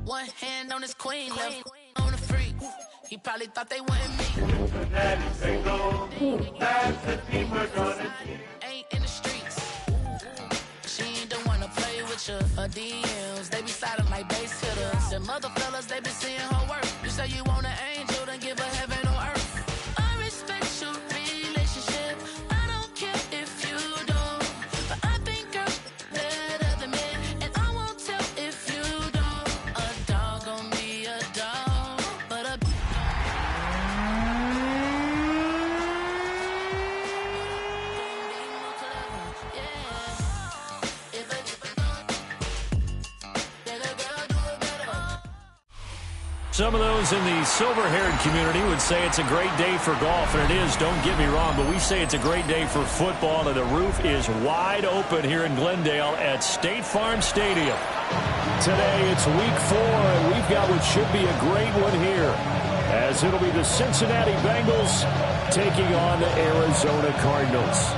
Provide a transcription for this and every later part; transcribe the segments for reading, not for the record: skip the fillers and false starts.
One hand on his queen, left on the freak. He probably thought they wanted me. Ain't in the streets. She ain't the one to play with you. Her DMs, they be sliding like base hitters. The mother fellas, they be seeing her work. You say you want an angel, then give her heaven on earth. I respect your relationship. I don't care if you don't. But I think I'm better than men. And I won't tell if you don't. A dog gon' be a dog. But a Some of those in the silver-haired community would say it's a great day for golf, and it is, don't get me wrong, but we say it's a great day for football, and the roof is wide open here in Glendale at State Farm Stadium. Today it's week 4, and we've got what should be a great one here, as it'll be the Cincinnati Bengals taking on the Arizona Cardinals.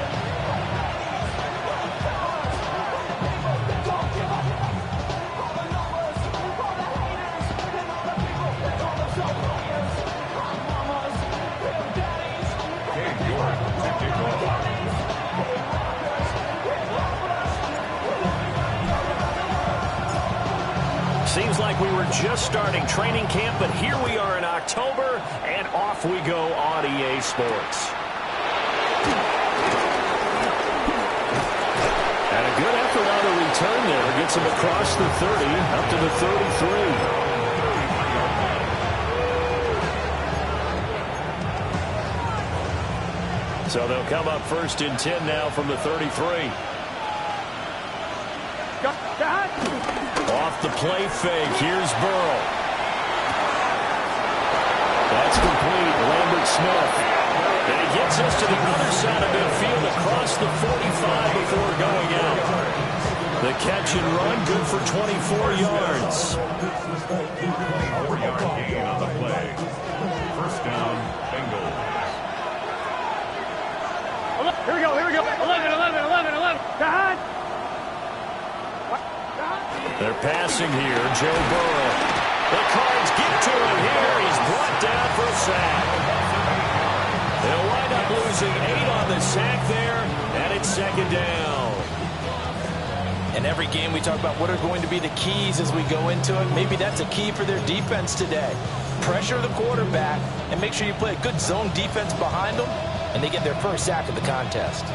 Seems like we were just starting training camp, but here we are in October, and off we go on EA Sports. And a good effort on the return there. Gets him across the 30, up to the 33. So they'll come up first and 10 now from the 33. Off the play fake, here's Burrow. That's complete, Lambert Smith. And he gets us to the other side of midfield across the 45 before going out. The catch and run, good for 24 yards. 4-yard gain on the play. First down, Bengals. Here we go, 11. God! They're passing here, Joe Burrow. The Cards get to him here. He's brought down for a sack. They'll wind up losing 8 on the sack there, and it's second down. In every game we talk about what are going to be the keys as we go into it. Maybe that's a key for their defense today. Pressure the quarterback and make sure you play a good zone defense behind them, and they get their first sack of the contest.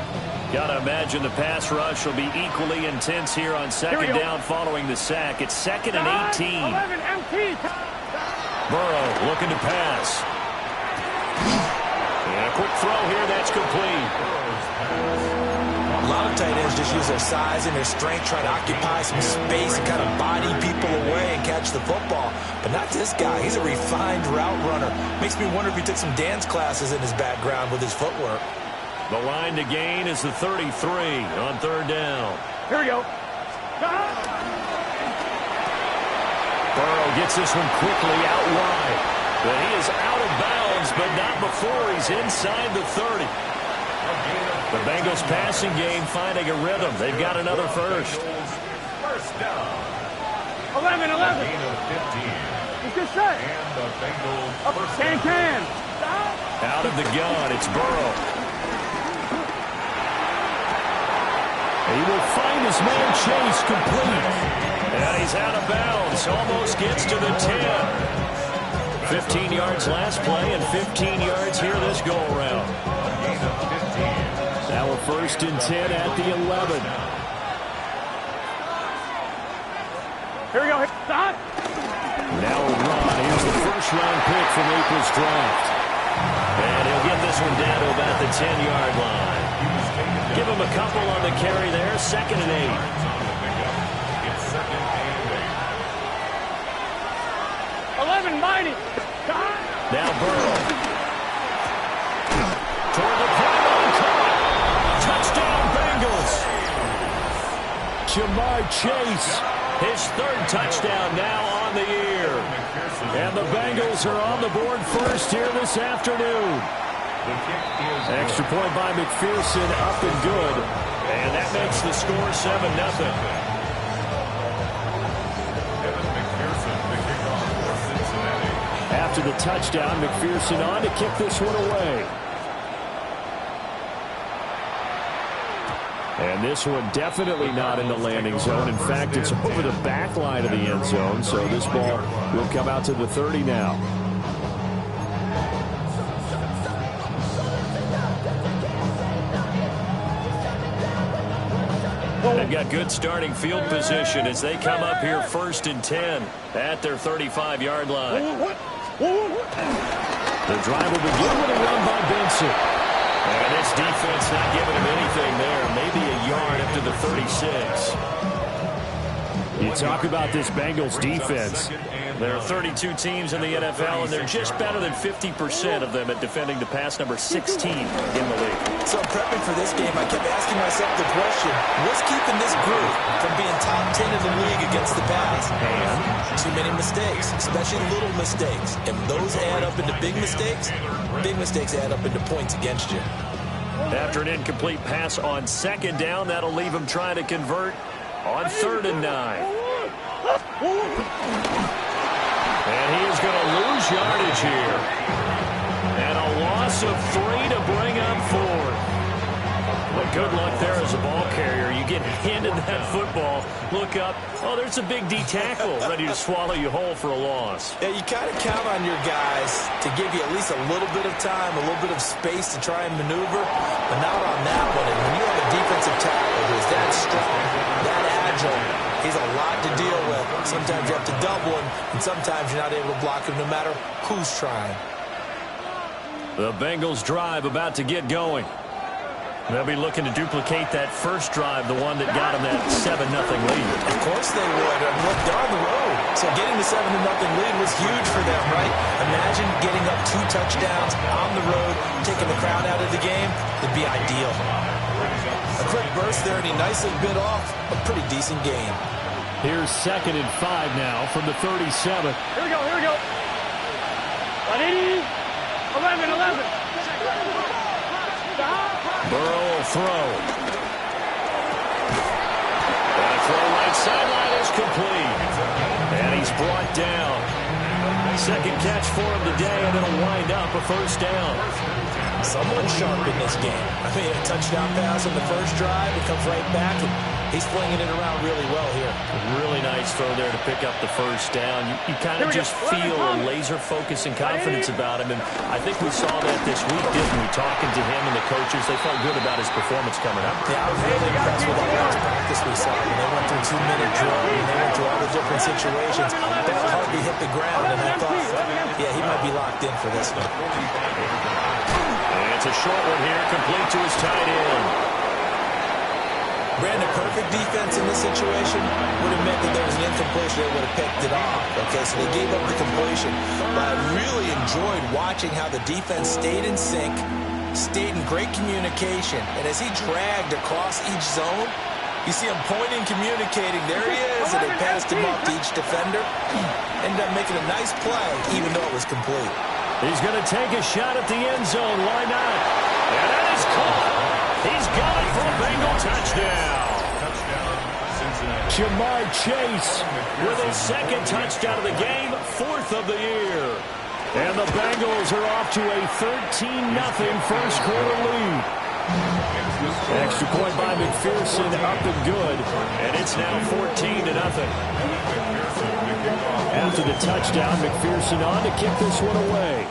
Got to imagine the pass rush will be equally intense here on second down following the sack. It's second and 18. 11 MT. Burrow looking to pass. And a quick throw here, that's complete. A lot of tight ends just use their size and their strength, try to occupy some space and kind of body people away and catch the football. But not this guy. He's a refined route runner. Makes me wonder if he took some dance classes in his background with his footwork. The line to gain is the 33 on third down. Here we go. Burrow gets this one quickly out wide. But he is out of bounds, but not before he's inside the 30. The Bengals passing game finding a rhythm. They've got another first. First down. 11. Gain of 15. What's this say? And the Bengals first Can. Out of the gun, it's Burrow. He will find his man Chase complete. And he's out of bounds. Almost gets to the 10. 15 yards last play and 15 yards here this go-around. Now we're first and 10 at the 11. Here we go. Now a run. Here's the first-round pick from April's draft. And he'll get this one down to about the 10-yard line. Give him a couple on the carry there. Second and 8. It's second and 11, mighty. Now Burrow. Toward the pylon, caught. Touchdown Bengals. Jamar Chase. His third touchdown now on the year. And the Bengals are on the board first here this afternoon. Extra point by McPherson, up and good. And that makes the score 7-0. Evan McPherson, the After the touchdown, McPherson on to kick this one away. And this one definitely not in the landing zone. In fact, it's over the back line of the end zone, so this ball will come out to the 30 now. They've got good starting field position as they come up here 1st and 10 at their 35-yard line. The drive will begin with a run by Benson. And this defense not giving him anything there. Maybe a yard up to the 36. You talk about this Bengals defense. There are 32 teams in the NFL, and they're just better than 50% of them at defending the pass, number 16 in the league. So prepping for this game, I kept asking myself the question, what's keeping this group from being top 10 in the league against the pass? And too many mistakes, especially little mistakes. And those add up into big mistakes add up into points against you. After an incomplete pass on 2nd down, that'll leave him trying to convert on 3rd and 9. And he is going to lose yardage here. And a loss of 3 to bring up 4th. But good luck there as a ball carrier. You get handed that football, look up, oh, there's a big D tackle ready to swallow you whole for a loss. Yeah, you kind of count on your guys to give you at least a little bit of time, a little bit of space to try and maneuver, but not on that one. And when you have a defensive tackle who is that strong, that agile, he's a lot to deal with. Sometimes you have to double him, and sometimes you're not able to block him no matter who's trying. The Bengals drive about to get going. They'll be looking to duplicate that first drive, the one that got them that 7-0 lead. Of course they would. Look, they're on the road. So getting the 7-0 lead was huge for them, right? Imagine getting up 2 touchdowns on the road, taking the crowd out of the game. It'd be ideal. A quick burst there, and he nicely bit off a pretty decent game. Here's 2nd and 5 now from the 37. Here we go. 11, 11. Burrow will throw. That throw right sideline is complete. And he's brought down. 2nd catch for him today, and it'll wind up a 1st down. Someone sharp in this game. I mean, a touchdown pass on the first drive. It comes right back, and he's flinging it around really well here. Really nice throw there to pick up the 1st down. You kind of just feel a laser focus and confidence about him, and I think we saw that this week, didn't we? Talking to him and the coaches, they felt good about his performance coming up. Yeah, I was really impressed with that last practice we saw. When they went through 2-minute drill, and they went through all the different situations, that hardly hit the ground, and I thought, yeah, he might be locked in for this one. And it's a short one here, complete to his tight end. Brandon, perfect defense in this situation would have meant that there was an incompletion. They would have picked it off. Okay, so they gave up the completion. But I really enjoyed watching how the defense stayed in sync, stayed in great communication. And as he dragged across each zone, you see him pointing, communicating. There he is, and they passed him off to each defender. Ended up making a nice play, even though it was complete. He's going to take a shot at the end zone. Why not? And that is caught. He's got it for a Bengal touchdown. Jamar Chase with his 2nd touchdown of the game, 4th of the year. And the Bengals are off to a 13-0 first quarter lead. Extra point by McPherson, up and good. And it's now 14-0. After the touchdown, McPherson on to kick this one away.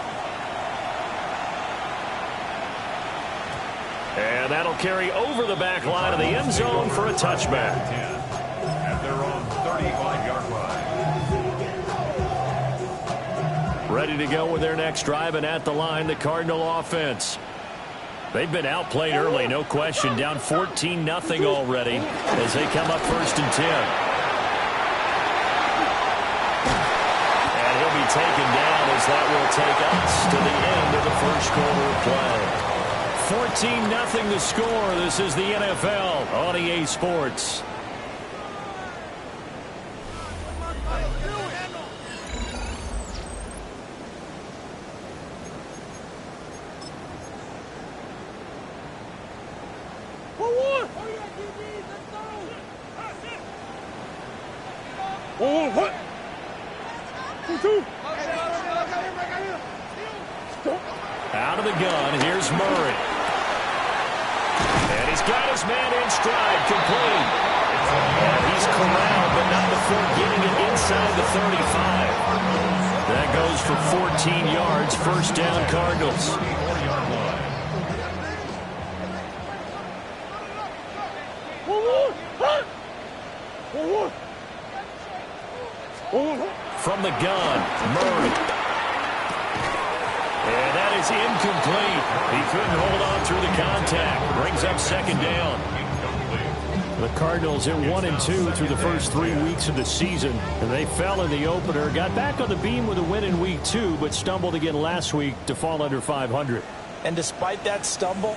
And that'll carry over the back line of the end zone for a touchback. At their own 35-yard line. Ready to go with their next drive, and at the line, the Cardinal offense. They've been outplayed early, no question. Down 14-0 already as they come up 1st and 10. And he'll be taken down as that will take us to the end of the first quarter of play. 14-0 the score. This is the NFL on EA Sports. Out of the gun, here's Murray. And he's got his man in stride, complete. And he's corralled, but not before getting it inside the 35. That goes for 14 yards, first down Cardinals. From the gun, Murray. And that is incomplete. He couldn't hold on through the contact. Brings up second down. The Cardinals at 1-2 through the first 3 weeks of the season. And they fell in the opener. Got back on the beam with a win in week 2, but stumbled again last week to fall under 500. And despite that stumble,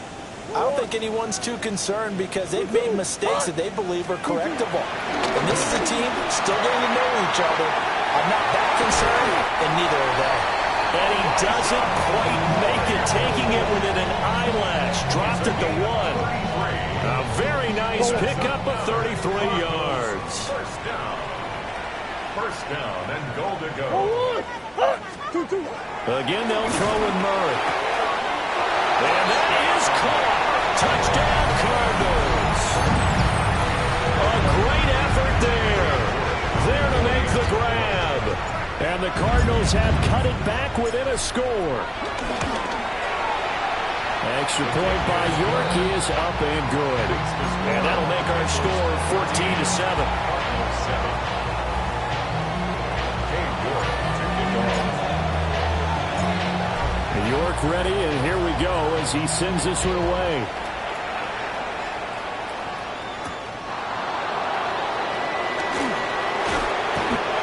I don't think anyone's too concerned because they've made mistakes that they believe are correctable. And this is a team still getting to know each other. I'm not that concerned, and neither are they. And he doesn't quite make it, taking it within an eyelash. Dropped at the 1. A very nice pickup of 33 yards. First down and goal to go. Again, they'll throw with Murray. And that is caught. Touchdown, Cardinals. A great effort there. There to make the grab. And the Cardinals have cut it back within a score. Extra point by York is up and good. And that'll make our score 14-7. York ready, and here we go as he sends this one away.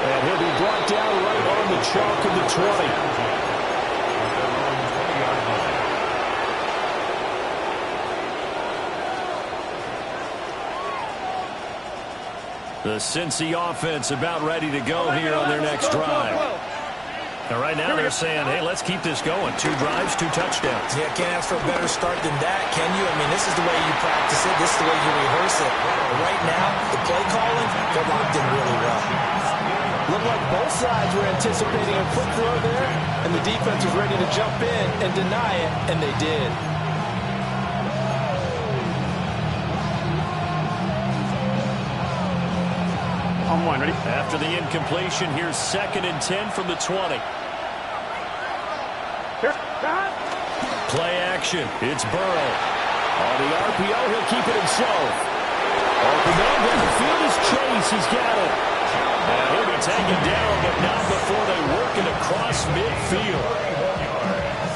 And he'll be brought down right on the chalk of the 20. The Cincy offense about ready to go here on their next drive. And right now they're saying, hey, let's keep this going. 2 drives, 2 touchdowns. Yeah, can't ask for a better start than that, can you? I mean, this is the way you practice it. This is the way you rehearse it. But right now, the play calling, they're locked in really well. Looked like both sides were anticipating a quick throw there, and the defense was ready to jump in and deny it, and they did. On one, ready? After the incompletion, here's 2nd and 10 from the 20. Here. Play action. It's Burrow. On the RPO, he'll keep it himself. Open man down the field is Chase. He's got it. And he'll be taken down, but not before they work it across midfield.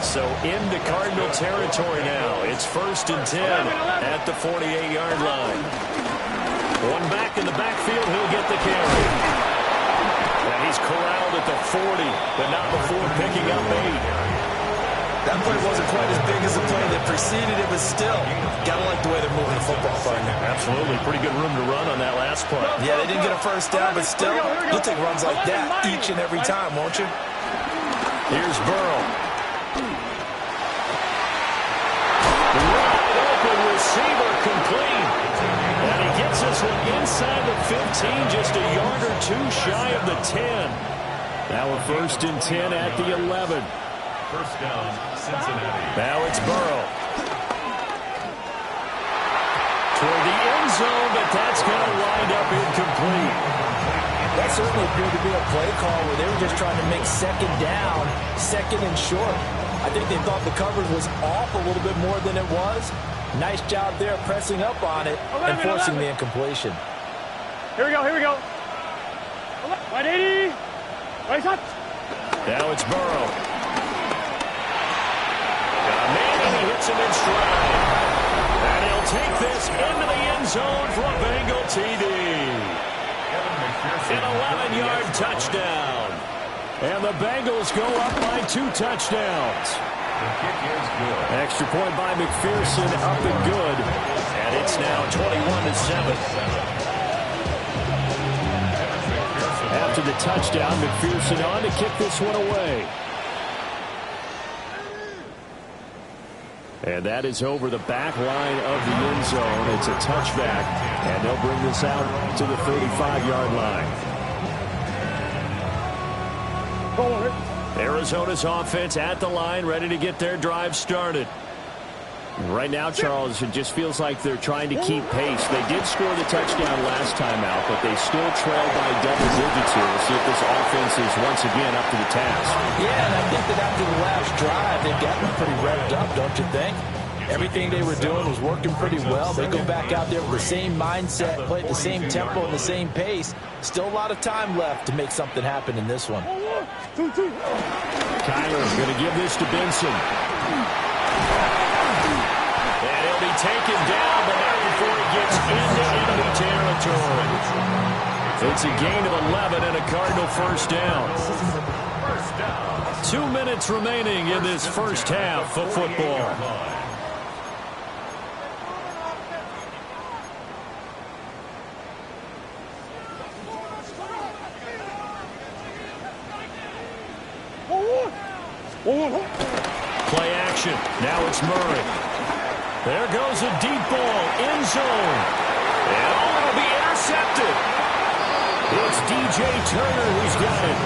So into Cardinal territory now. It's 1st and 10 at the 48-yard line. One back in the backfield, he'll get the carry. And he's corralled at the 40, but not before picking up 8. That play wasn't quite as big as the play that preceded it, but still, gotta like the way they're moving the football right now. Absolutely. Pretty good room to run on that last play. Yeah, they didn't get a first down, but still, you'll take runs like that each and every time, won't you? Here's Burrow. Wide open receiver complete. And he gets this one inside the 15, just a yard or 2 shy of the 10. Now a 1st and 10 at the 11. First down, Cincinnati. Now it's Burrow. Toward the end zone, but that's going to wind up incomplete. That certainly appeared to be a play call where they were just trying to make 2nd down, 2nd and short. I think they thought the coverage was off a little bit more than it was. Nice job there pressing up on it and forcing the incompletion. Here we go, here we go. 180. Right up. Now it's Burrow. Manning, he hits him in stride. And he'll take this into the end zone for a Bengal TD. An 11-yard touchdown. And the Bengals go up by 2 touchdowns. The kick is good. Extra point by McPherson, up and good. And it's now 21-7. After the touchdown, McPherson on to kick this one away. And that is over the back line of the end zone. It's a touchback, and they'll bring this out to the 35-yard line. Arizona's offense at the line, ready to get their drive started. Right now, Charles, it just feels like they're trying to keep pace. They did score the touchdown last time out, but they still trail by double digits here. We'll see if this offense is once again up to the task. Yeah, and I think that after the last drive, they've gotten pretty revved up, don't you think? Everything they were doing was working pretty well. They go back out there with the same mindset, play at the same tempo and the same pace. Still a lot of time left to make something happen in this one. Kyler's going to give this to Benson. And he'll be taken down, but not before he gets into enemy territory. It's a gain of 11 and a Cardinal first down. 2 minutes remaining in this first half of football. Play action. Now it's Murray. There goes a deep ball. End zone. And it'll be intercepted. It's DJ Turner who's got it.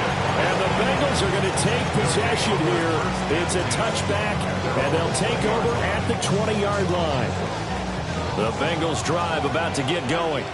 And the Bengals are going to take possession here. It's a touchback, and they'll take over at the 20-yard line. The Bengals drive about to get going.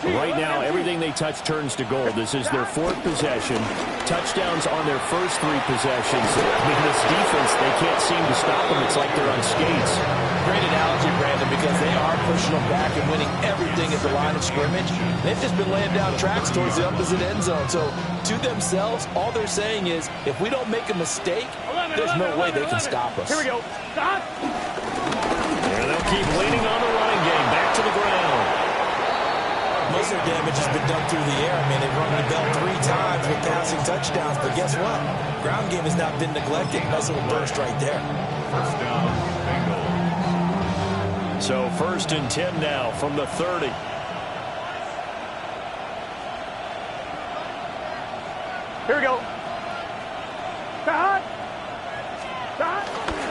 Right now, everything they touch turns to gold. This is their fourth possession. Touchdowns on their first 3 possessions. I mean, this defense, they can't seem to stop them. It's like they're on skates. Great analogy, Brandon, because they are pushing them back and winning everything at the line of scrimmage. They've just been laying down tracks towards the opposite end zone. So, to themselves, all they're saying is, if we don't make a mistake, there's no way they can stop us. Here we go. Stop. And they'll keep leaning on the running game. Back to the ground. Most of their damage has been done through the air. I mean, they've rung the bell 3 times with passing touchdowns, but guess what? Ground game has not been neglected. Nice little burst right there. First down, Bengals. So 1st and 10 now from the 30. Here we go. Stop. Stop.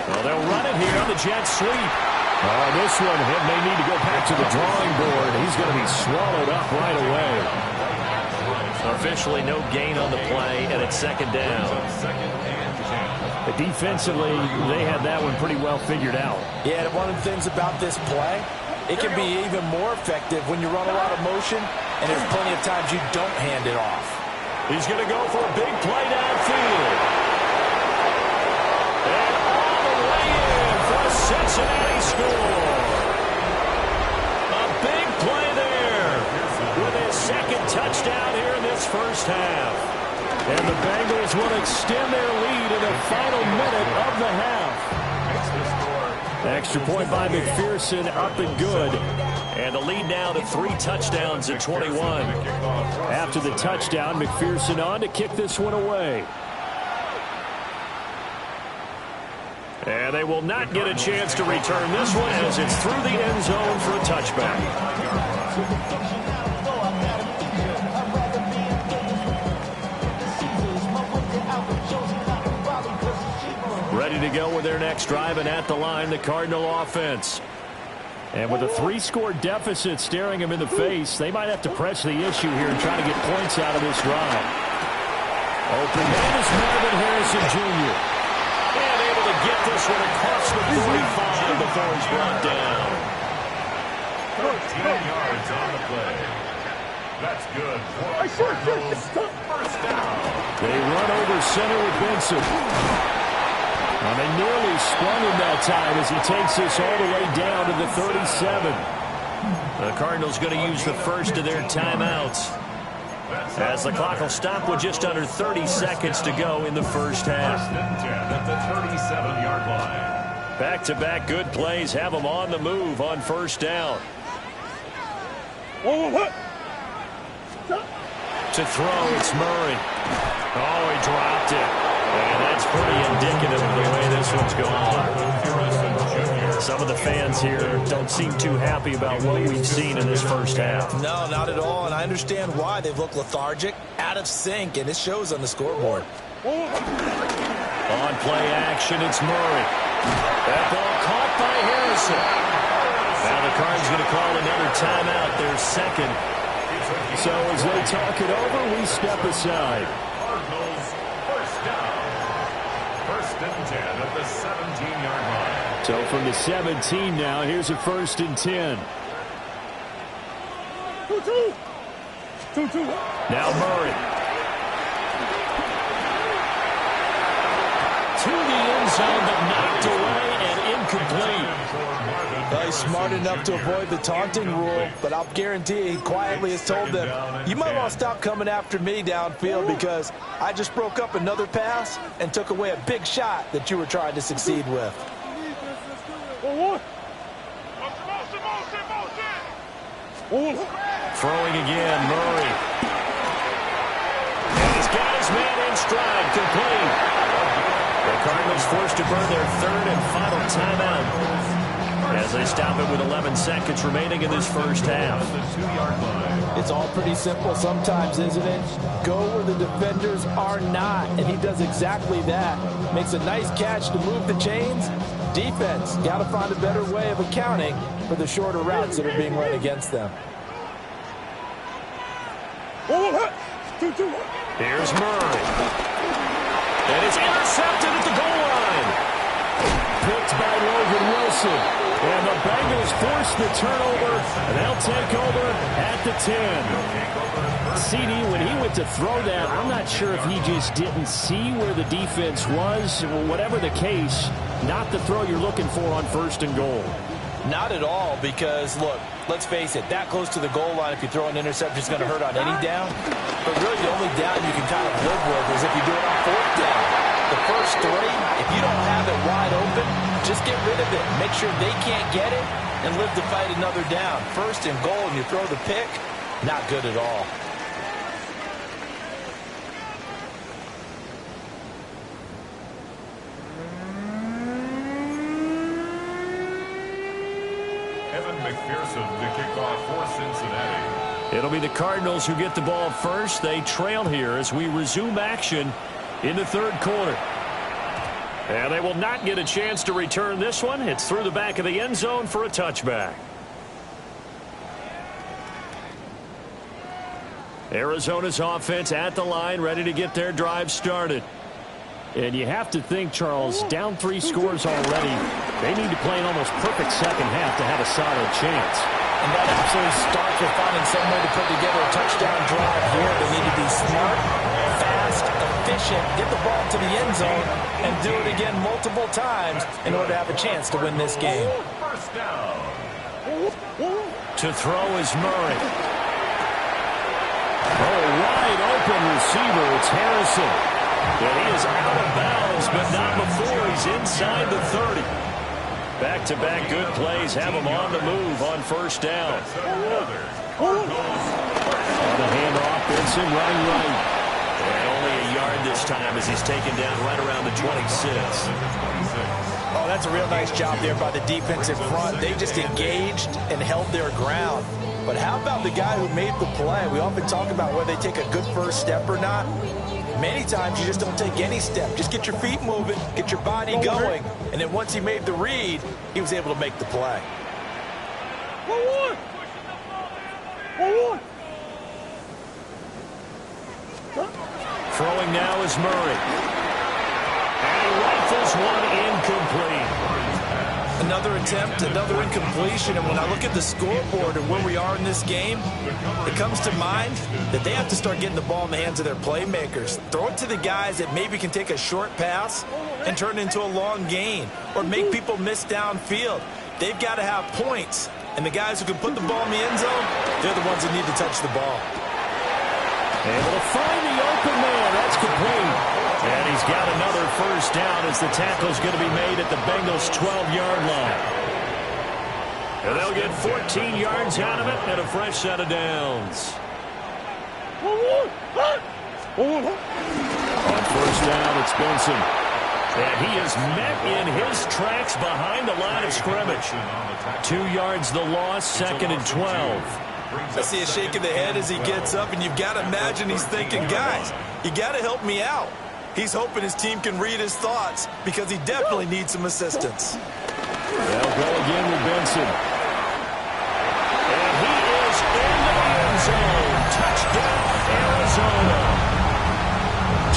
Well, they'll run it here on the jet sweep. Oh, this one, he may need to go back to the drawing board. He's going to be swallowed up right away. Officially no gain on the play, and it's 2nd down. But defensively, they had that one pretty well figured out. Yeah, and one of the things about this play, it can be even more effective when you run a lot of motion, and there's plenty of times you don't hand it off. He's going to go for a big play downfield. And all the way in for a Cincinnati score. A big play there with his 2nd touchdown here in this first half. And the Bengals will extend their lead in the final minute of the half. Extra point by McPherson, up and good. And the lead now to 3 touchdowns at 21. After the touchdown, McPherson on to kick this one away. And they will not get a chance to return this one as it's through the end zone for a touchback. Ready to go with their next drive, and at the line, the Cardinal offense. And with a 3-score deficit staring them in the face, they might have to press the issue here and try to get points out of this drive. Open man is Marvin Harrison Jr. And able to get this one across the 45 before he's brought down. 13 yards on the play. That's good. First down. They run over center with Benson. And they nearly sprung him that time as he takes this all the way down to the 37. The Cardinals going to use the first of their timeouts, as the clock will stop with just under 30 seconds to go in the first half. First and 10 at the 37-yard line. Back-to-back good plays have them on the move on first down. To throw, it's Murray. Oh, he dropped it. And that's pretty indicative of the way this one's going. Some of the fans here don't seem too happy about what we've seen in this first half. No, not at all, and I understand why. They've looked lethargic, out of sync, and it shows on the scoreboard. On play action, it's Murray. That ball caught by Harrison. Now the Cards going to call another timeout, their 2nd. So as they talk it over, we step aside. Cardinals, first down. and 10 at the 17-yard line. So from the 17 now, here's a 1st and 10. 2-2. Now Murray. To the end zone, but knocked away and incomplete. He's smart enough to avoid the taunting rule, but I'll guarantee he quietly has told them, you might want to stop coming after me downfield because I just broke up another pass and took away a big shot that you were trying to succeed with. Throwing again, Murray. And he's got his man in stride, complete. The Cardinals forced to burn their 3rd and final timeout as they stop it with 11 seconds remaining in this first half. It's all pretty simple sometimes, isn't it? Go where the defenders are not, and he does exactly that. Makes a nice catch to move the chains. Defense, got to find a better way of accounting for the shorter routes that are being run against them. Here's Murray. And it's intercepted at the goal line. Picked by Logan Wilson. And the Bengals force the turnover, and they'll take over at the 10. CD, when he went to throw that, I'm not sure if he just didn't see where the defense was. Whatever the case, not the throw you're looking for on 1st and goal. Not at all, because, look, let's face it, that close to the goal line, if you throw an interception, it's going to hurt on any down. But really, the only down you can kind of live with is if you do it on 4th down. The first 3, if you don't have it wide open, just get rid of it. Make sure they can't get it and live to fight another down. 1st and goal, and you throw the pick, not good at all. McPherson to kick off for Cincinnati. It'll be the Cardinals who get the ball first. They trail here as we resume action in the 3rd quarter. And they will not get a chance to return this one. It's through the back of the end zone for a touchback. Arizona's offense at the line, ready to get their drive started. And you have to think, Charles, down 3 scores already. They need to play an almost perfect second half to have a solid chance. And that absolutely starts with finding some way to put together a touchdown drive here. They need to be smart, fast, efficient, get the ball to the end zone, and do it again multiple times in order to have a chance to win this game. First down. To throw is Murray. Oh, wide open receiver. It's Harrison. And he is out of bounds, but not before he's inside the 30. Back-to-back good plays have him on the move on 1st down. On the handoff, Benson running right. And only a yard this time as he's taken down right around the 26. Oh, that's a real nice job there by the defense in front. They just engaged and held their ground. But how about the guy who made the play? We often talk about whether they take a good first step or not. Many times you just don't take any step. Just get your feet moving, get your body going. And then once he made the read, he was able to make the play. Throwing now is Murray. And he rifles one incomplete. Another attempt, another incompletion, and when I look at the scoreboard and where we are in this game, it comes to mind that they have to start getting the ball in the hands of their playmakers. Throw it to the guys that maybe can take a short pass and turn it into a long gain or make people miss downfield. They've got to have points, and the guys who can put the ball in the end zone, they're the ones that need to touch the ball. Able to find the open man. That's complete. And he's got another first down as the tackle's going to be made at the Bengals' 12-yard line. And they'll get 14 yards out of it and a fresh set of downs. On 1st down, it's Benson. And he is met in his tracks behind the line of scrimmage. 2 yards the loss, 2nd and 12. I see a shake of the head as he gets up, and you've got to imagine he's thinking, guys, you got to help me out. He's hoping his team can read his thoughts because he definitely needs some assistance. They'll go again with Benson. And he is in the end zone. Touchdown, Arizona.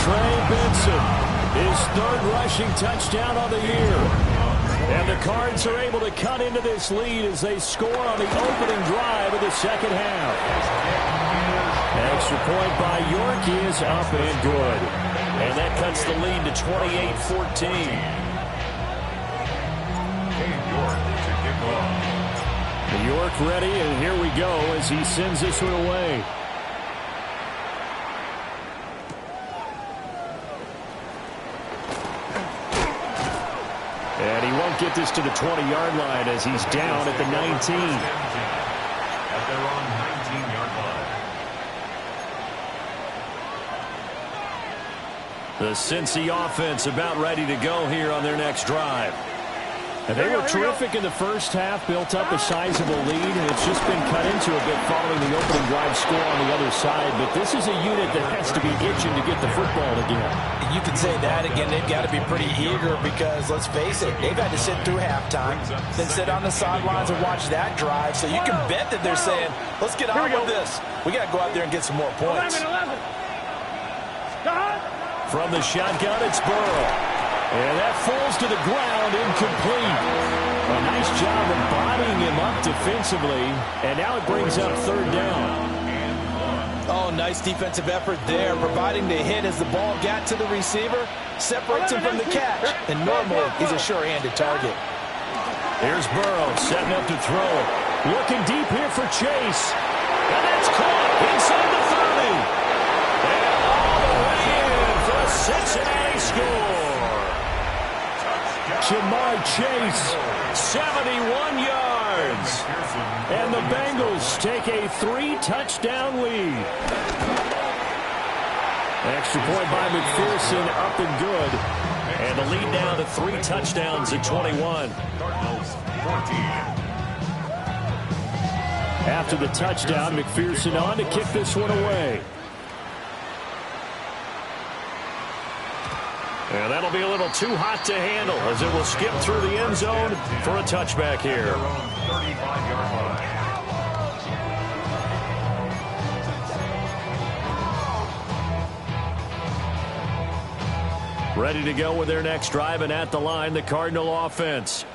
Trey Benson His third rushing touchdown on the year. And the Cards are able to cut into this lead as they score on the opening drive of the second half. Extra point by York is up and good. And that cuts the lead to 28-14. York ready, and here we go as he sends this one away. And he won't get this to the 20-yard line as he's down at the 19. At their own 19-yard line. The Cincy offense about ready to go here on their next drive. And they were terrific in the first half, built up a sizable lead, and it's just been cut into a bit following the opening drive score on the other side. But this is a unit that has to be itching to get the football again. You can say that again. They've got to be pretty eager because, let's face it, they've had to sit through halftime, then sit on the sidelines and watch that drive. So you can bet that they're saying, let's get on with this. We got to go out there and get some more points. 11. From the shotgun, it's Burrow. And that falls to the ground, incomplete. A nice job of bodying him up defensively. And now it brings up third down. Oh, nice defensive effort there, providing the hit as the ball got to the receiver, separates him from the catch. And normally, he's a sure-handed target. Here's Burrow setting up to throw. Looking deep here for Chase. And that's caught inside the 30. And all the way in for a Cincinnati score. Jamar Chase, 71 yards. And the Bengals take a 3-touchdown lead. Extra point by McPherson, up and good. And the lead now to 3 touchdowns at 21. After the touchdown, McPherson on to kick this one away. And that'll be a little too hot to handle as it will skip through the end zone for a touchback here. Ready to go with their next drive, and at the line, the Cardinal offense.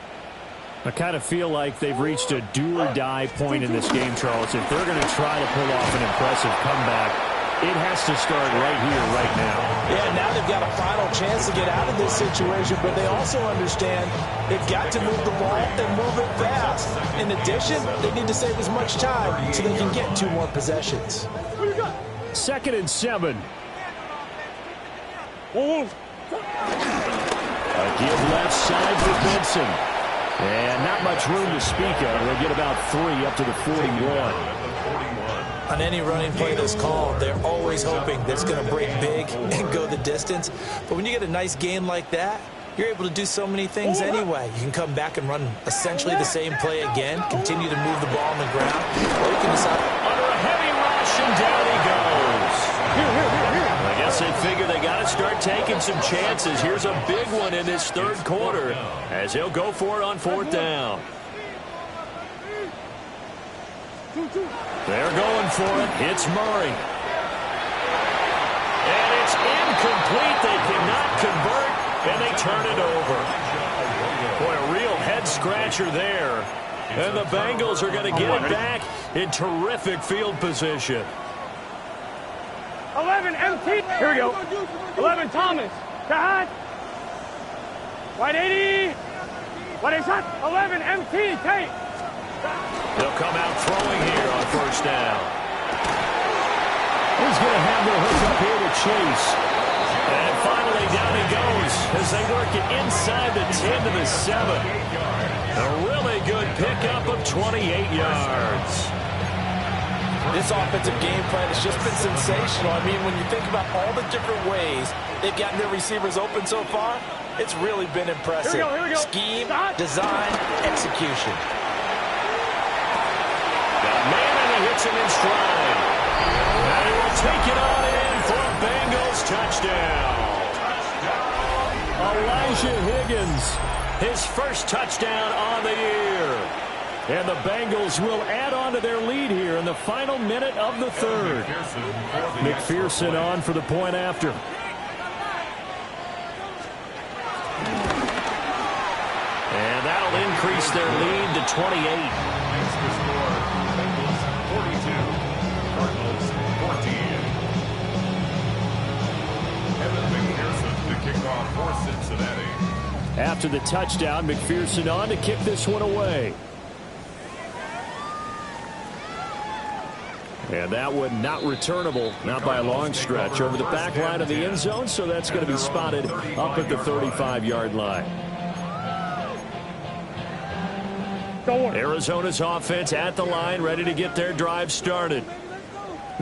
I kind of feel like they've reached a do-or-die point in this game, Charles. If they're going to try to pull off an impressive comeback, it has to start right here, right now. Yeah, now they've got a final chance to get out of this situation, but they also understand they've got to move the ball and move it fast. In addition, they need to save as much time so they can get 2 more possessions. 2nd and 7. A give left side for Benson. And not much room to speak of. They'll get about 3 up to the 41. On any running play that's called, they're always hoping that it's going to break big and go the distance. But when you get a nice game like that, you're able to do so many things anyway. You can come back and run essentially the same play again, continue to move the ball on the ground, or you can decide. Under a heavy rush, and down he goes. I guess they figure they got to start taking some chances. Here's a big one in this third quarter as he'll go for it on 4th down. They're going for it. It's Murray. And it's incomplete. They cannot convert, and they turn it over. Boy, a real head-scratcher there. And the Bengals are going to get it back in terrific field position. 11, MT. Here we go. 11, Thomas. Cut. White 80. White shot. 11, MT. Take. They'll come out throwing here on 1st down. He's going to have the hook up here to Chase. And finally down he goes as they work it inside the 10 to the 7. A really good pickup of 28 yards. This offensive game plan has just been sensational. I mean, when you think about all the different ways they've gotten their receivers open so far, it's really been impressive. Here we go. Scheme, design, execution. Man, and he hits him in stride. And he will take it on in for a Bengals touchdown. Elijah Higgins, his first touchdown on the year. And the Bengals will add on to their lead here in the final minute of the third. McPherson on for the point after. increase their lead to 28. Makes the score Bengals 42, Cardinals 14. Evan McPherson to kick off for Cincinnati. After the touchdown, McPherson on to kick this one away. And that one not returnable, not by a long stretch, over the back line of the end zone, so that's going to be spotted up at the 35-yard line. Arizona's offense at the line, ready to get their drive started.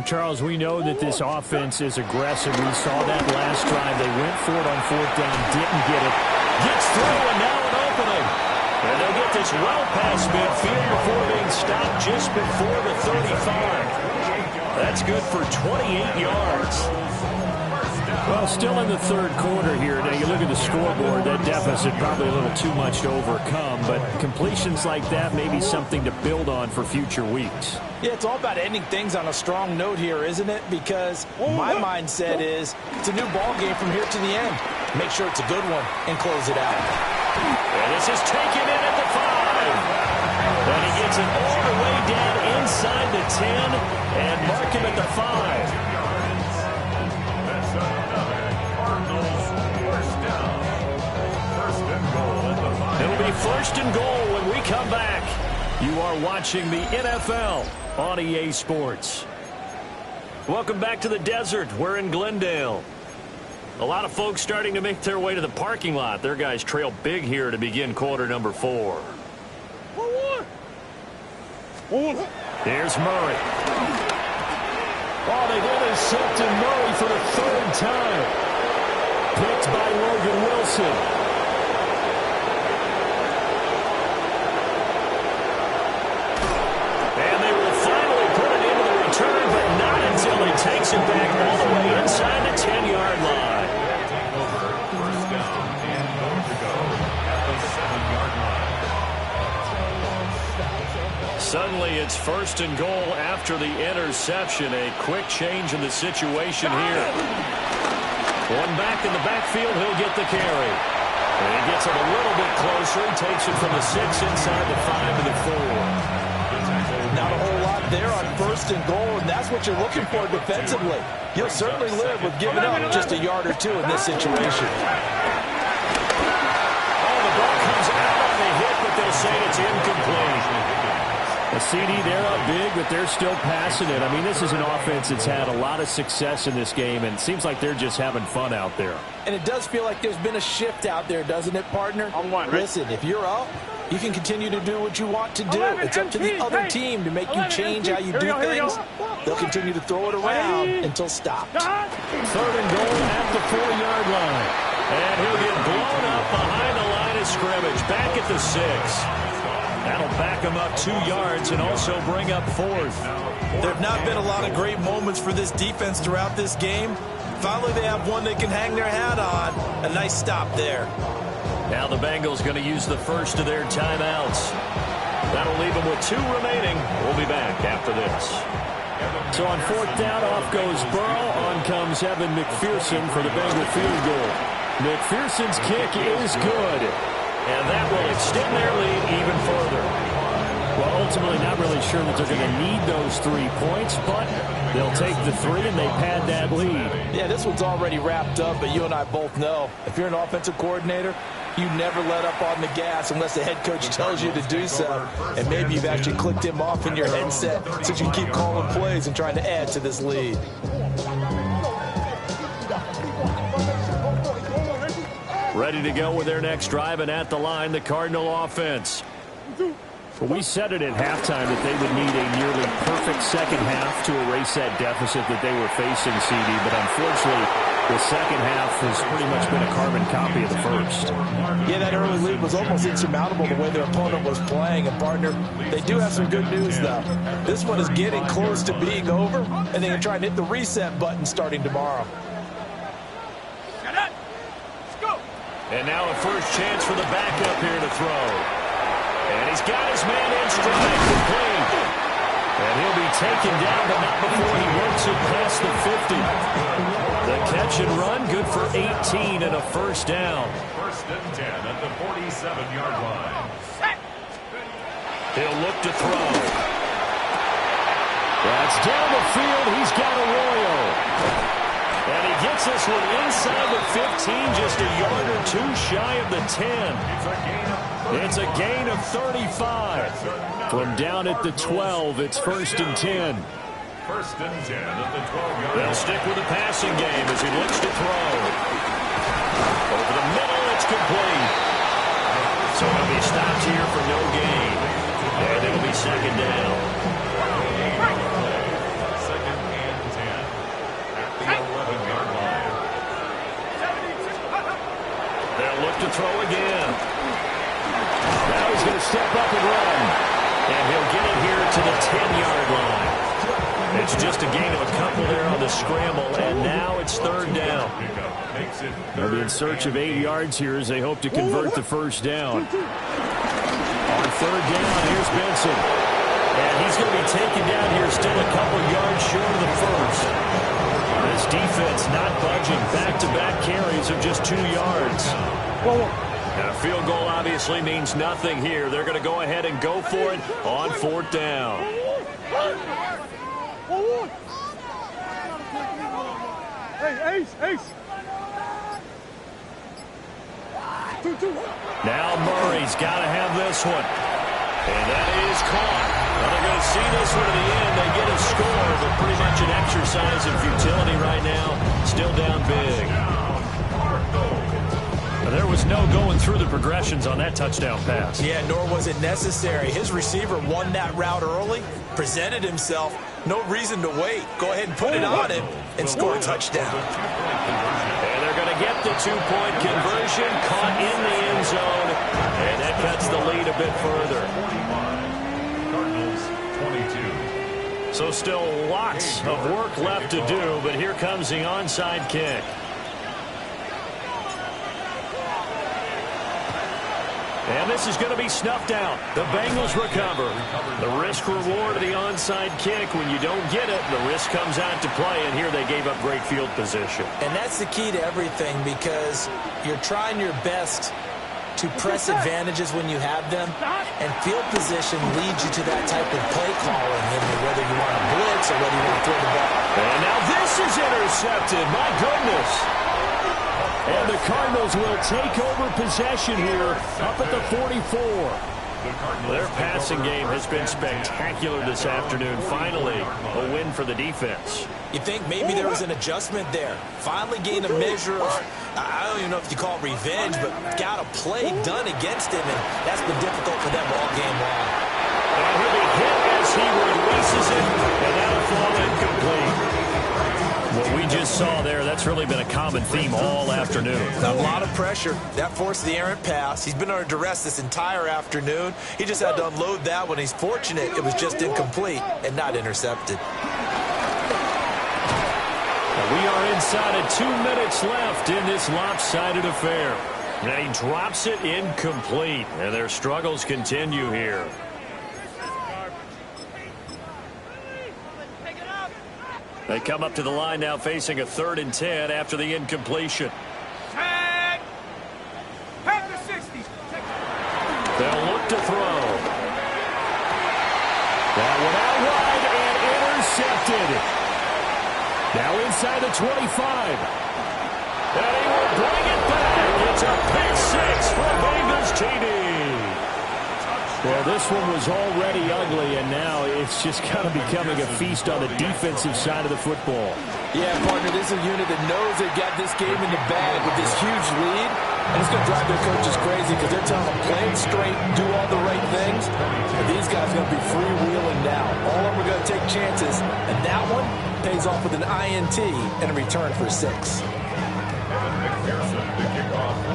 Charles, we know that this offense is aggressive. We saw that last drive. They went for it on 4th down, didn't get it. Gets through, and now an opening. And they'll get this well past midfield before being stopped just before the 35. That's good for 28 yards. Well, still in the third quarter here. Now, you look at the scoreboard, that deficit probably a little too much to overcome, but completions like that may be something to build on for future weeks. Yeah, it's all about ending things on a strong note here, isn't it? Because my mindset is it's a new ball game from here to the end. Make sure it's a good one and close it out. And this is taken in at the 5. And he gets it all the way down inside the 10 and mark him at the 5. That's another Cardinals first down. First and goal at the 5. It'll be first and goal when we come back. You are watching the NFL on EA Sports. Welcome back to the desert. We're in Glendale. A lot of folks starting to make their way to the parking lot. Their guys trail big here to begin quarter number 4. Here's Murray. Oh, they've intercepted Murray for the 3rd time. Picked by Logan Wilson. And they will finally put it into the return, but not until he takes it back all the way inside the 10-yard line. Over first down and going to go at the 7-yard line. Suddenly it's first and goal after the interception. A quick change in the situation here. One back in the backfield, he'll get the carry. And he gets it a little bit closer. He takes it from the 6 inside the 5 to the 4. Not a whole lot there on first and goal, and that's what you're looking for defensively. You'll certainly live with giving up just a yard or two in this situation. Oh, the ball comes out on the hit, but they'll say it's incomplete. A CD, they're up big, but they're still passing it. I mean, this is an offense that's had a lot of success in this game, and it seems like they're just having fun out there. And it does feel like there's been a shift out there, doesn't it, partner? Listen, if you're up, you can continue to do what you want to do. It's up to the other team to make you change how you do things. They'll continue to throw it around until stopped. 3rd and goal at the 4-yard line. And he'll get blown up behind the line of scrimmage. Back at the 6. That'll back him up 2 yards and also bring up 4th. There have not been a lot of great moments for this defense throughout this game. Finally, they have one they can hang their hat on. A nice stop there. Now the Bengals going to use the first of their timeouts. That'll leave them with 2 remaining. We'll be back after this. So on 4th down, off goes Burrow. On comes Evan McPherson for the Bengal field goal. McPherson's kick is good. And that will extend their lead even further. Well, ultimately, not really sure that they're going to need those 3 points, but they'll take the 3 and they pad that lead. Yeah, this one's already wrapped up, but you and I both know if you're an offensive coordinator, you never let up on the gas unless the head coach tells you to do so. And maybe you've actually clicked him off in your headset so you can keep calling plays and trying to add to this lead. Ready to go with their next drive, and at the line, the Cardinal offense. Well, we said it at halftime that they would need a nearly perfect second half to erase that deficit that they were facing, CD. But unfortunately, the second half has pretty much been a carbon copy of the first. Yeah, that early lead was almost insurmountable the way their opponent was playing. And, partner, they do have some good news, though. This one is getting close to being over, and they can try and hit the reset button starting tomorrow. And now a first chance for the backup here to throw. And he's got his man in stride, complete. And he'll be taken down, but not before he works it past the 50. The catch and run, good for 18 and a first down. First and 10 at the 47-yard line. He'll look to throw. That's down the field. He's got Arroyo. And he gets this one inside the 15, just a yard or two shy of the 10. It's a gain of 35. From down at the 12, it's 1st and 10. 1st and 10 at the 12-yard line. They'll stick with the passing game as he looks to throw. Over the middle, it's complete. So he'll be stopped here for no gain. And it'll be 2nd down. 2nd and 10 at the 11-yard line. They'll look to throw again. Now he's going to step up and run. And he'll get it here to the 10-yard line. It's just a gain of a couple there on the scramble, and now it's 3rd down. They'll be in search of 8 yards here as they hope to convert the 1st down. On 3rd down, here's Benson. And he's going to be taken down here still a couple yards short of the 1st. This defense not budging. Back-to-back carries of just 2 yards. And a field goal obviously means nothing here. They're going to go ahead and go for it on 4th down. Hey, Ace. Now Murray's got to have this one. And that is caught. Well, they're going to see this one to the end. They get a score, but pretty much an exercise in futility right now. Still down big. There was no going through the progressions on that touchdown pass. Yeah, nor was it necessary. His receiver won that route early, presented himself. No reason to wait. Go ahead and put it on him and score a touchdown. And they're going to get the 2-point conversion, caught in the end zone, and that cuts the lead a bit further. Cardinals 22. So still lots of work left to do, but here comes the onside kick. And this is going to be snuffed out. The Bengals recover. The risk-reward of the onside kick. When you don't get it, the risk comes out to play, and here they gave up great field position. And that's the key to everything, because you're trying your best to press advantages when you have them, and field position leads you to that type of play calling, whether you want to blitz or whether you want to throw the ball. And now this is intercepted. My goodness. And the Cardinals will take over possession here up at the 44. Their passing game has been spectacular this afternoon. Finally, a win for the defense. You think maybe there was an adjustment there. Finally gained a measure of, I don't even know if you call it revenge, but got a play done against him, and that's been difficult for them all game long. And he'll be hit as he releases it, and that'll fall incomplete. What we just saw there, that's really been a common theme all afternoon. A lot of pressure. That forced the errant pass. He's been under duress this entire afternoon. He just had to unload that one. He's fortunate it was just incomplete and not intercepted. We are inside of 2 minutes left in this lopsided affair. And he drops it incomplete. And their struggles continue here. They come up to the line now facing a 3rd and 10 after the incompletion. Tag! Pack the 60. They'll look to throw. That one out wide and intercepted. Now inside the 25. And he will bring it back. It's a pick 6 for Bengals TD. Well, this one was already ugly, and now it's just kind of becoming a feast on the defensive side of the football. Yeah, partner, this is a unit that knows they got this game in the bag with this huge lead, and it's going to drive their coaches crazy because they're telling them play it straight, do all the right things, and these guys are going to be freewheeling now. All of them are going to take chances, and that one pays off with an INT and a return for 6.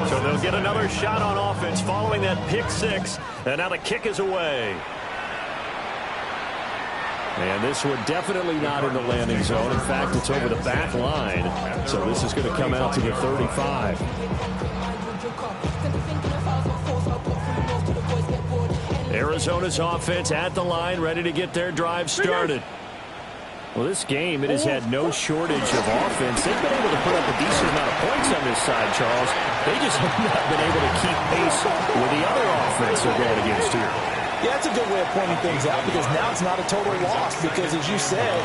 So they'll get another shot on offense following that pick 6. And now the kick is away. And this one definitely not in the landing zone. In fact, it's over the back line. So this is going to come out to the 35. Arizona's offense at the line, ready to get their drive started. Well, this game, it has had no shortage of offense. They've been able to put up a decent amount of points on this side, Charles. They just have not been able to keep pace with the other offense they're going against here. Yeah, that's a good way of pointing things out because now it's not a total loss because, as you said,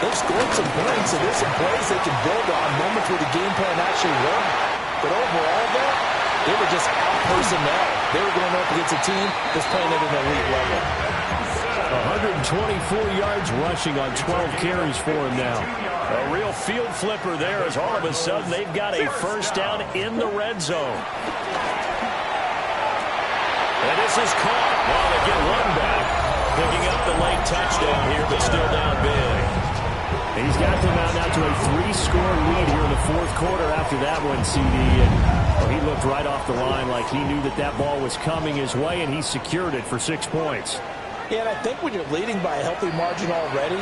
they've scored some points, so there's some plays they can build on, moments where the game plan actually worked. But overall, though, they were just out-personnel. They were going up against a team that's playing at an elite level. 124 yards rushing on 12 carries for him now. A real field flipper there as all of a sudden they've got a first down in the red zone. And this is caught. Well, they get one back. Picking up the late touchdown here, but still down big. And he's got them out now to a 3-score lead here in the fourth quarter after that one, CD. And he looked right off the line like he knew that that ball was coming his way, and he secured it for 6 points. Yeah, and I think when you're leading by a healthy margin already,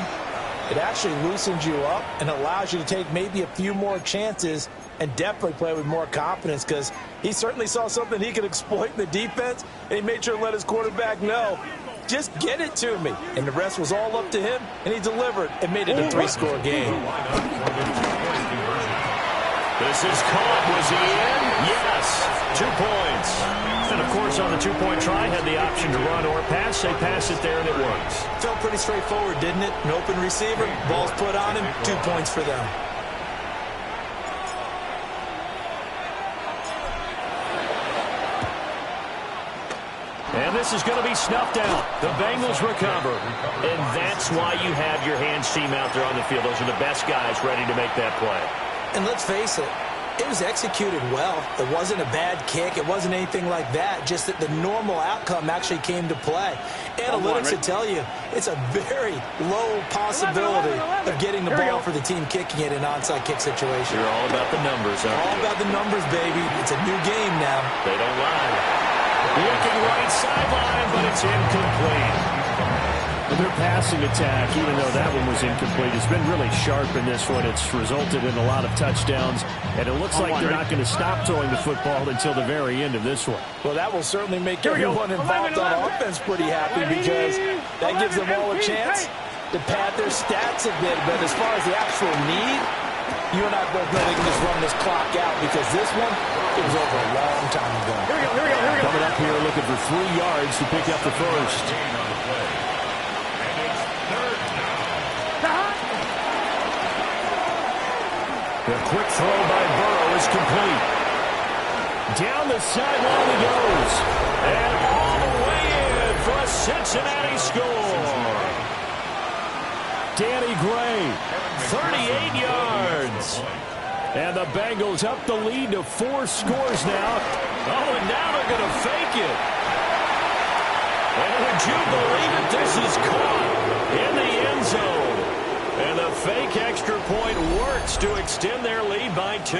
it actually loosens you up and allows you to take maybe a few more chances and definitely play with more confidence because he certainly saw something he could exploit in the defense, and he made sure to let his quarterback know, just get it to me. And the rest was all up to him, and he delivered and made it a 3-score game. This is caught. Was he in? Yes. 2 points. And, of course, on the 2-point try, had the option to run or pass. They pass it there, and it works. Felt pretty straightforward, didn't it? An open receiver, ball's put on him, 2 points for them. And this is going to be snuffed out. The Bengals recover. And that's why you have your hands team out there on the field. Those are the best guys ready to make that play. And let's face it, it was executed well. It wasn't a bad kick. It wasn't anything like that. Just that the normal outcome actually came to play. Analytics would tell you it's a very low possibility of getting the ball for the team kicking it in an onside kick situation. You're all about the numbers, aren't you? All about the numbers, baby. It's a new game now. They don't lie. Looking right sideline, but it's incomplete. But their passing attack, even though that one was incomplete, has been really sharp in this one. It's resulted in a lot of touchdowns, and it looks like they're not going to stop throwing the football until the very end of this one. Well, that will certainly make everyone involved on offense pretty happy because that gives them all a chance to pad their stats a bit. But as far as the actual need, you and I both know they can just run this clock out because this one, it was over a long time ago. Coming up here looking for 3 yards to pick up the first. The quick throw by Burrow is complete. Down the sideline he goes. And all the way in for a Cincinnati score. Danny Gray, 38 yards. And the Bengals up the lead to 4 scores now. Oh, and now they're going to fake it. And would you believe it? This is caught in the end zone. And the fake extra point works to extend their lead by 2.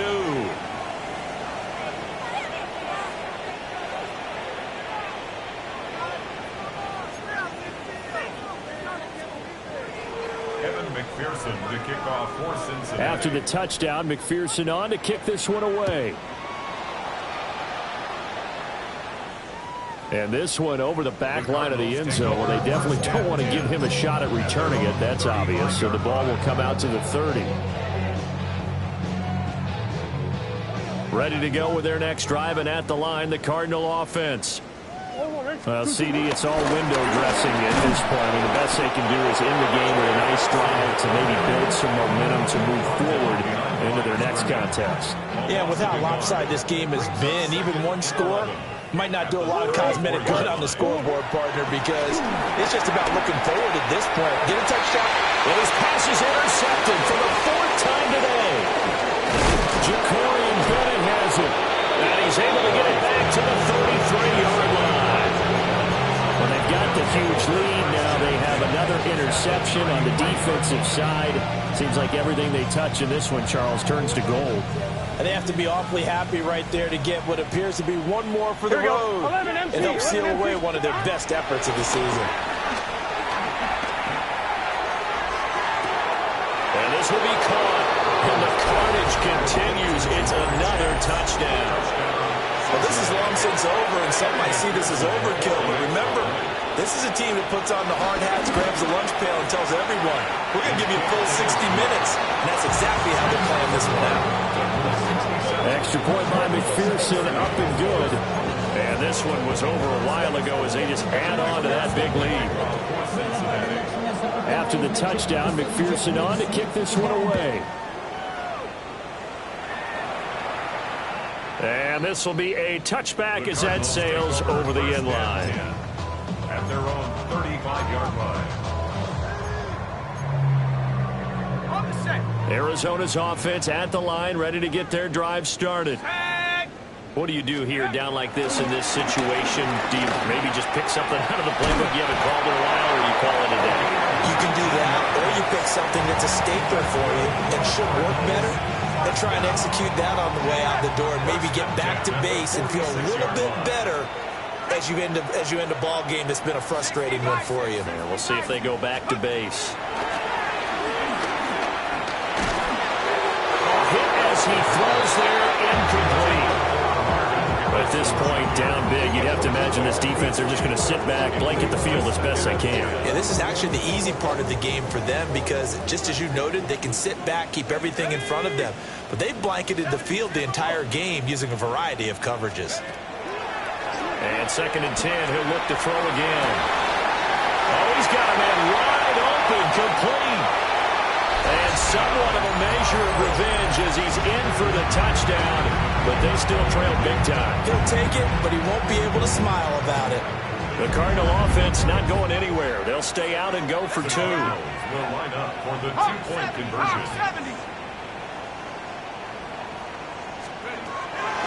McPherson to kick off for Cincinnati. After the touchdown, McPherson on to kick this one away. And this one over the back line of the end zone. Well, they definitely don't want to give him a shot at returning it. That's obvious. So the ball will come out to the 30. Ready to go with their next drive, and at the line, the Cardinal offense. Well, CD, it's all window dressing at this point. I mean, the best they can do is end the game with a nice drive to maybe build some momentum to move forward into their next contest. Yeah, with how lopsided this game has been, even one score might not do a lot of cosmetic good on the scoreboard, partner, because it's just about looking forward at this point. Get a touchdown. And his pass is intercepted for the 4th time today. Ja'Cory Bennett has it. And he's able to get it back to the 33-yard line. Well, they've got the huge lead now. They have another interception on the defensive side. Seems like everything they touch in this one, Charles, turns to gold. And they have to be awfully happy right there to get what appears to be one more for the road and help seal away one of their best efforts of the season. And this will be caught. And the carnage continues. It's another touchdown. Well, this is long since over, and some might see this as overkill. But remember, this is a team that puts on the hard hats, grabs the lunch pail, and tells everyone, we're going to give you a full 60 minutes. And that's exactly how they're playing this one out. Extra point by McPherson, up and good. And this one was over a while ago as they just add on to that big lead. After the touchdown, McPherson on to kick this one away. And this will be a touchback as that sails over the end line. At their own 35-yard line. Arizona's offense at the line, ready to get their drive started. What do you do here down like this in this situation? Do you maybe just pick something out of the playbook you haven't called in a while, or you call it a day? You can do that, or you pick something that's a stapler for you and should work better, and try and execute that on the way out the door and maybe get back to base and feel a little bit better as you end a ball game that's been a frustrating one for you. Yeah, we'll see if they go back to base. Hit as he throws there, incomplete. At this point, down big, you'd have to imagine this defense, they're just going to sit back, blanket the field as best they can. Yeah, this is actually the easy part of the game for them because, just as you noted, they can sit back, keep everything in front of them. But they blanketed the field the entire game using a variety of coverages. And 2nd and 10, he'll look to throw again. Oh, he's got a man wide open, complete. And somewhat of a measure of revenge as he's in for the touchdown, but they still trail big time. He'll take it, but he won't be able to smile about it. The Cardinal offense not going anywhere. They'll stay out and go for 2. Will line up for the 2-point conversion.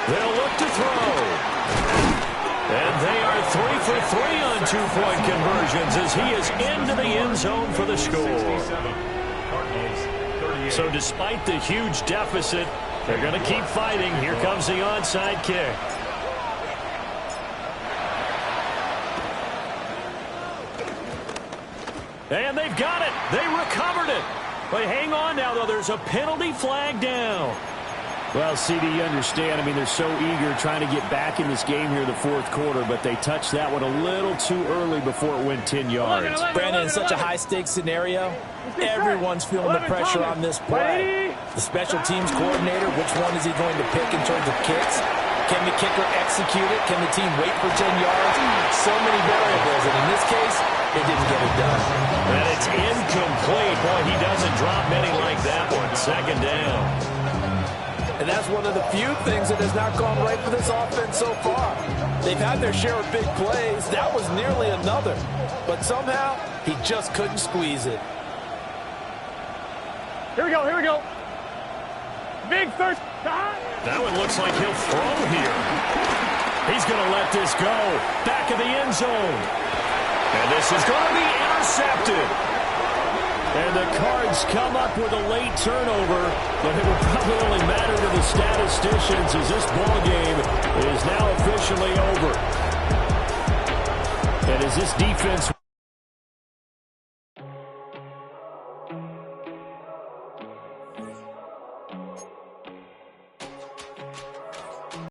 They'll look to throw. And they are 3 for 3 on 2-point conversions as he is into the end zone for the score. So despite the huge deficit, they're going to keep fighting. Here comes the onside kick. And they've got it. They recovered it. But hang on now, though. There's a penalty flag down. Well, CD, you understand. I mean, they're so eager trying to get back in this game here in the 4th quarter, but they touched that one a little too early before it went 10 yards. Brandon, in such a high-stakes scenario, everyone's feeling the pressure on this play. The special teams coordinator, which one is he going to pick in terms of kicks? Can the kicker execute it? Can the team wait for 10 yards? So many variables, and in this case, they didn't get it done. And it's incomplete. Boy, he doesn't drop many like that one. 2nd down. And that's one of the few things that has not gone right for this offense so far. They've had their share of big plays. That was nearly another. But somehow, he just couldn't squeeze it. Here we go, here we go. Big first. That one looks like he'll throw here. He's going to let this go. Back of the end zone. And this is going to be intercepted. And the Cards come up with a late turnover, but it will probably only matter to the statisticians as this ball game is now officially over. And as this defense